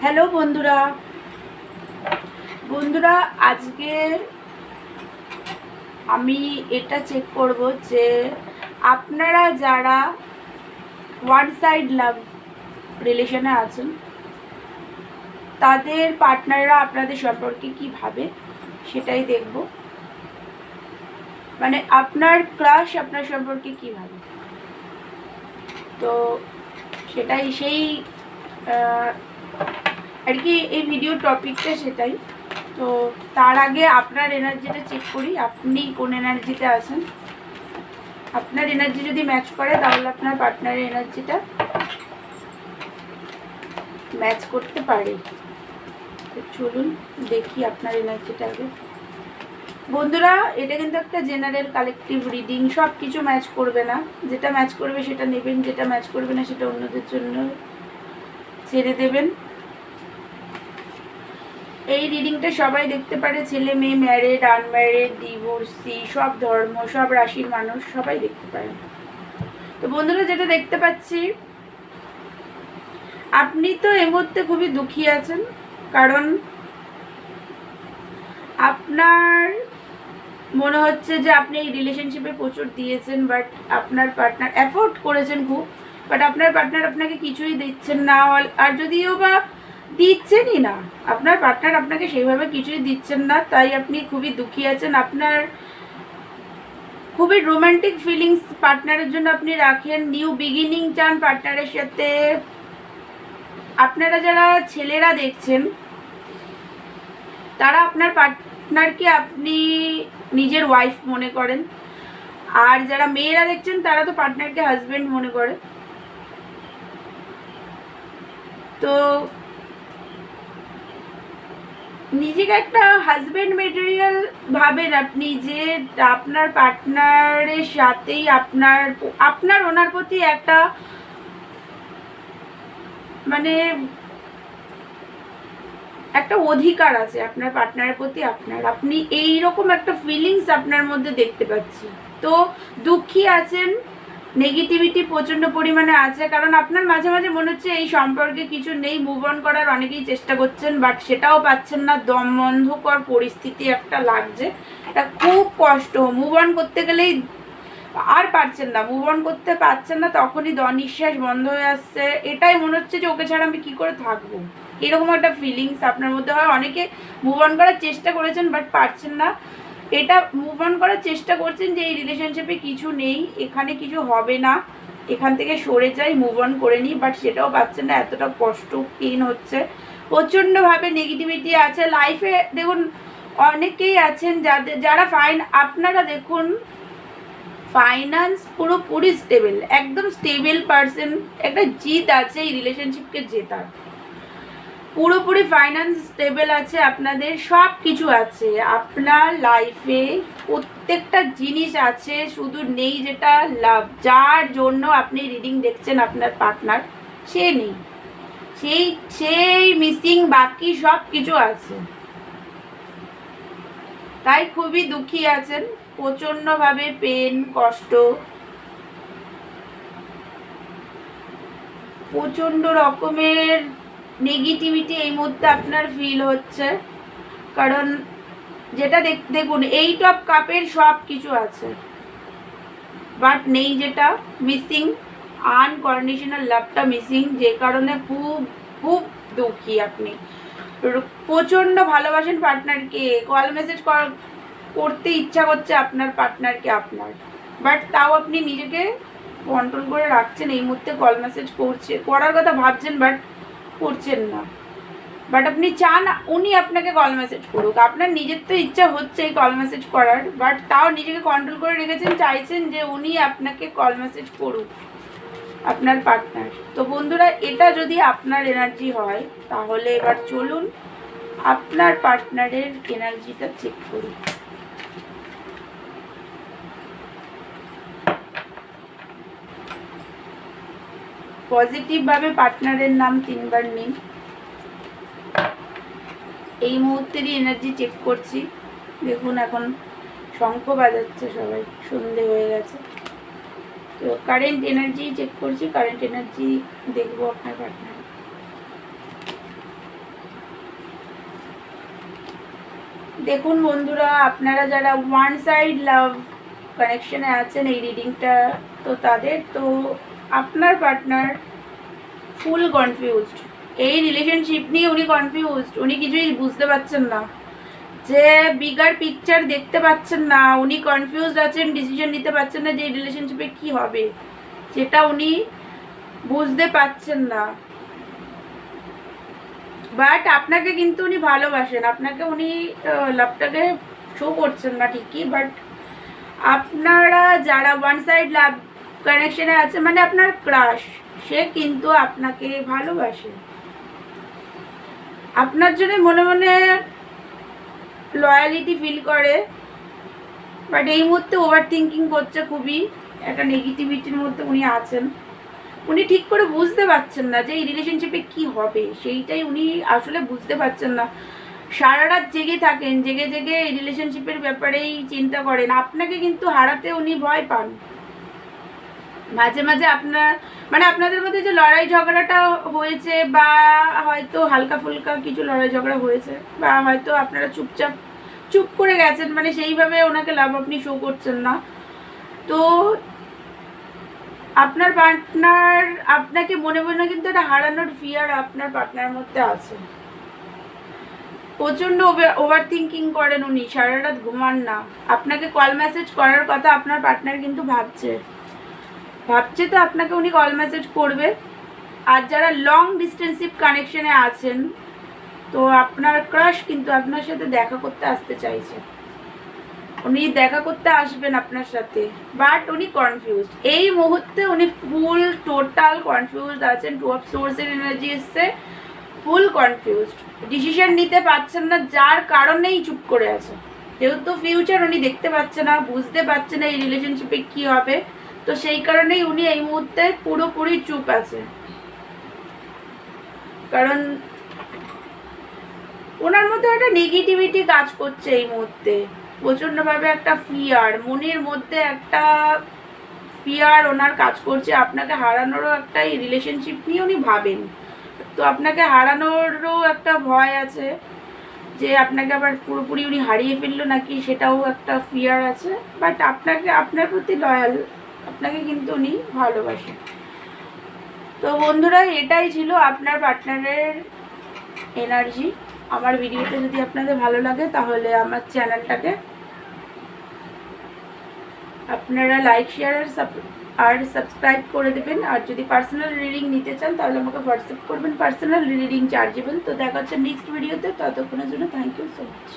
Hello বন্ধুরা, আজকে আমি এটা চেক করব যে আপনারা যারা ওয়ান সাইড লাভ রিলেশনে আছেন তাদের পার্টনাররা আপনাদের সম্পর্কে কি ভাবে সেটাই দেখব। মানে আপনার ক্রাশ আপনার সম্পর্কে কি ভাবে, তো সেটাই সেই আর কি এই ভিডিও টপিকটা সেটাই। তো তার আগে আপনার এনার্জিটা চেক করি, আপনি কোন এনার্জিতে আছেন। আপনার এনার্জি যদি ম্যাচ করে তাহলে আপনার পার্টনারের এনার্জিটা ম্যাচ করতে পারে। তো চলুন দেখি আপনার এনার্জিটা আগে। বন্ধুরা, এটা কিন্তু একটা জেনারেল কালেকটিভ রিডিং, সব কিছু ম্যাচ করবে না। যেটা ম্যাচ করবে সেটা নেবেন, যেটা ম্যাচ করবে না সেটা অন্যদের জন্য ছেড়ে দেবেন। এই রিডিংটা সবাই দেখতে পারে, ছেলে মেয়ে, ম্যারিড, আনম্যারিড, ডিভোর্সি, সব ধর্ম, সব রাশির মানুষ সবাই দেখতে পারে। তো বন্ধুরা, যেটা দেখতে পাচ্ছি, আপনি তো এই মুহূর্তে খুবই দুঃখী আছেন, কারণ আপনার মনে হচ্ছে যে আপনি এই রিলেশনশিপে প্রচুর দিয়েছেন, বাট আপনার পার্টনার এফোর্ট করেছেন খুব, বাট আপনার পার্টনার আপনাকে কিছুই দিচ্ছেন না। আর যদিও বা দিচ্ছেনই না, আপনার পার্টনার আপনাকে সেইভাবে কিছুই দিচ্ছেন না, তাই আপনি খুবই দুঃখী আছেন। আপনার খুবই রোমান্টিক ফিলিংস পার্টনারের জন্য আপনি রাখেন, নিউ বিগিনিং চান পার্টনারের সাথে। আপনারা যারা ছেলেরা দেখছেন তারা আপনার পার্টনারকে আপনি নিজের ওয়াইফ মনে করেন, আর যারা মেয়েরা দেখছেন তারা তো পার্টনারকে হাজবেন্ড মনে করে। তো নিজেকে একটা হাজবেন্ড মেটেরিয়াল ভাবেন আপনি, যে আপনার পার্টনারের সাথেই আপনার ওনার প্রতি একটা মানে একটা অধিকার আছে আপনার পার্টনারের প্রতি। আপনি এইরকম একটা ফিলিংস আপনার মধ্যে দেখতে পাচ্ছি। তো দুঃখী আছেন, নেগেটিভিটি প্রচণ্ড পরিমাণে আছে, কারণ আপনার মাঝে মাঝে মনে হচ্ছে এই সম্পর্কে কিছু নেই, মুভ অন করার অনেকেই চেষ্টা করছেন, বাট সেটাও পাচ্ছেন না। দম বন্ধকর পরিস্থিতি একটা লাগছে, এটা খুব কষ্ট। মুভ অন করতে গেলেই আর পারছেন না, মুভ অন করতে পারছেন না, তখনই নিঃশ্বাস বন্ধ হয়ে আসছে। এটাই মনে হচ্ছে যে ওকে ছাড়া আমি কি করে থাকবো, এরকম একটা ফিলিংস আপনার মধ্যে হয়। অনেকে মুভ অন করার চেষ্টা করেছেন বাট পারছেন না। এটা মুভ অন করার চেষ্টা করছেন যে এই রিলেশনশিপে কিছু নেই, এখানে কিছু হবে না, এখান থেকে সরে যাই, মুভ অন করে নিই, বাট সেটাও পাচ্ছেন না। এতটা কষ্ট পেন হচ্ছে, প্রচণ্ডভাবে নেগেটিভিটি আছে লাইফে। দেখুন, অনেকেই আছেন যারা আপনারা দেখুন ফাইন্যান্স পুরোপুরি স্টেবল, একদম স্টেবল পার্সন, একটা জিত আছে এই রিলেশনশিপকে জেতার। পুরোপুরি ফাইন্যান্স স্টেবল আছে, আপনাদের সব কিছু আছে আপনার লাইফে, প্রত্যেকটা জিনিস আছে, শুধু নেই যেটা লাভ। যার জন্য আপনি রিডিং দেখছেন আপনার পার্টনার, সে নেই, সেই মিসিং, বাকি সব কিছু আছে। তাই খুবই দুঃখী আছেন, প্রচণ্ডভাবে পেন, কষ্ট, প্রচণ্ড রকমের নেগেটিভিটি এই মুহূর্তে আপনার ফিল হচ্ছে। কারণ যেটা দেখুন, এইট অফ কাপের সব কিছু আছে, বাট নেই যেটা মিসিং, আনকন্ডিশনাল লাভটা মিসিং, যে কারণে খুব খুব দুঃখী আপনি। প্রচণ্ড ভালোবাসেন পার্টনারকে, কল মেসেজ করতে ইচ্ছা করছে আপনার পার্টনারকে আপনার, বাট তাও আপনি নিজেকে কন্ট্রোল করে রাখছেন। এই মুহূর্তে কল মেসেজ করার কথা ভাবছেন, বাট করছেন না। বাট আপনি চান উনি আপনাকে কল মেসেজ করুক, আপনার নিজের তো ইচ্ছা হচ্ছে এই কল মেসেজ করার, বাট তাও নিজেকে কন্ট্রোল করে রেখেছেন, চাইছেন যে উনি আপনাকে কল মেসেজ করুক, আপনার পার্টনার। তো বন্ধুরা, এটা যদি আপনার এনার্জি হয় তাহলে এবার চলুন আপনার পার্টনারের এনার্জিটা চেক করি। পজিটিভভাবে পার্টনারের নাম 3 বার নিন। এই মুহূর্তেরই এনার্জি চেক করছি। দেখুন, এখন শঙ্খ বাজাচ্ছে সবাই, সন্ধে হয়ে গেছে। তো কারেন্ট এনার্জি চেক করছি, কারেন্ট এনার্জি দেখবো আপনার পার্টনার। দেখুন বন্ধুরা, আপনারা যারা ওয়ান সাইড লাভ কানেকশনে আছেন এই রিডিংটা, তো তাদের তো আপনার পার্টনার ফুল কনফিউজড। এই রিলেশনশিপ নিয়ে উনি কনফিউজড, উনি কিছুই বুঝতে পারছেন না, যে বিগার পিকচার দেখতে পাচ্ছেন না, উনি কনফিউজড আছেন, ডিসিশন নিতে পারছেন না যে এই রিলেশনশিপে কি হবে, সেটা উনি বুঝতে পারছেন না। বাট আপনাকে কিন্তু উনি ভালোবাসেন, আপনাকে উনি লাভটাকে শো করছেন না ঠিকই, বাট আপনারা যারা ওয়ান সাইড লাভ কানেকশনে আছে, মানে আপনার ক্রাশ, সে কিন্তু আপনাকে ভালোবাসে, আপনার জন্য মনে মনে লয়ালিটি ফিল করে। বাট এই মুহূর্তে ওভার থিঙ্কিং করছে, খুবই একটা নেগেটিভিটির মধ্যে উনি আছেন। উনি ঠিক করে বুঝতে পারছেন না যে এই রিলেশনশিপে কি হবে, সেইটাই উনি আসলে বুঝতে পারছেন না। সারা রাত জেগে থাকেন, জেগে জেগে এই রিলেশনশিপের ব্যাপারেই চিন্তা করেন। আপনাকে কিন্তু হারাতে উনি ভয় পান। মাঝে মাঝে আপনাদের মধ্যে যে লড়াই ঝগড়াটা হয়েছে, বা হয়তো হালকা ফুলকা কিছু লড়াই ঝগড়া হয়েছে, বা হয়তো আপনারা চুপ করে গেছেন, মানে সেইভাবে ওনাকে লাভ আপনি শো করছেন না, তো আপনার পার্টনার আপনাকে মনে মনে কিন্তু একটা হারানোর ফিয়ার আপনার পার্টনারের মধ্যে আছে। প্রচণ্ড ওভার থিঙ্কিং করেন উনি, সারা রাত ঘুমান না। আপনাকে কল মেসেজ করার কথা আপনার পার্টনার কিন্তু ভাবছে, তো আপনাকে উনি কল মেসেজ করবে। আর যারা লং ডিস্টেন্সিভ কানেকশনে আছেন, তো আপনার ক্রাশ কিন্তু আপনার সাথে দেখা করতে আসতে চাইছে, উনি দেখা করতে আসবেন আপনার সাথে, বাট উনি কনফিউজড। এই মুহূর্তে উনি ফুল টোটাল কনফিউজড আছেন। টু অফ সোর্সের এনার্জি এসছে, ফুল কনফিউজড, ডিসিশন নিতে পারছেন না, যার কারণেই চুপ করে আছে। যেহেতু ফিউচার উনি দেখতে পাচ্ছে না, বুঝতে পারছে না এই রিলেশনশিপে কি হবে, তো সেই কারণেই উনি এই মুহূর্তে পুরোপুরি চুপ আছে। কারণ ওনার মধ্যে একটা নেগেটিভিটি কাজ করছে এই মুহূর্তে, প্রচণ্ডভাবে একটা ফিয়ার, মনের মধ্যে একটা ফিয়ার ওনার কাজ করছে। আপনাকে হারানোরও একটা এই রিলেশনশিপ নিয়ে উনি ভাবেন, তো আপনাকে হারানোরও একটা ভয় আছে, যে আপনাকে আবার পুরোপুরি উনি হারিয়ে ফেললো নাকি, সেটাও একটা ফিয়ার আছে। বাট আপনার প্রতি লয়াল, আপনাকে কিন্তু উনি ভালোবাসেন। তো বন্ধুরা, এটাই ছিল আপনার পার্টনারের এনার্জি। আমার ভিডিওটা যদি আপনাদের ভালো লাগে, তাহলে আমার চ্যানেলটাকে আপনারা লাইক, শেয়ার আর সাবস্ক্রাইব করে দেবেন। আর যদি পার্সোনাল রিডিং নিতে চান, তাহলে আমাকে হোয়াটসঅ্যাপ করবেন, পার্সোনাল রিডিং চার্জেবল। তো দেখা হচ্ছে নেক্সট ভিডিওতে, ততক্ষণের জন্য থ্যাংক ইউ সো মাচ।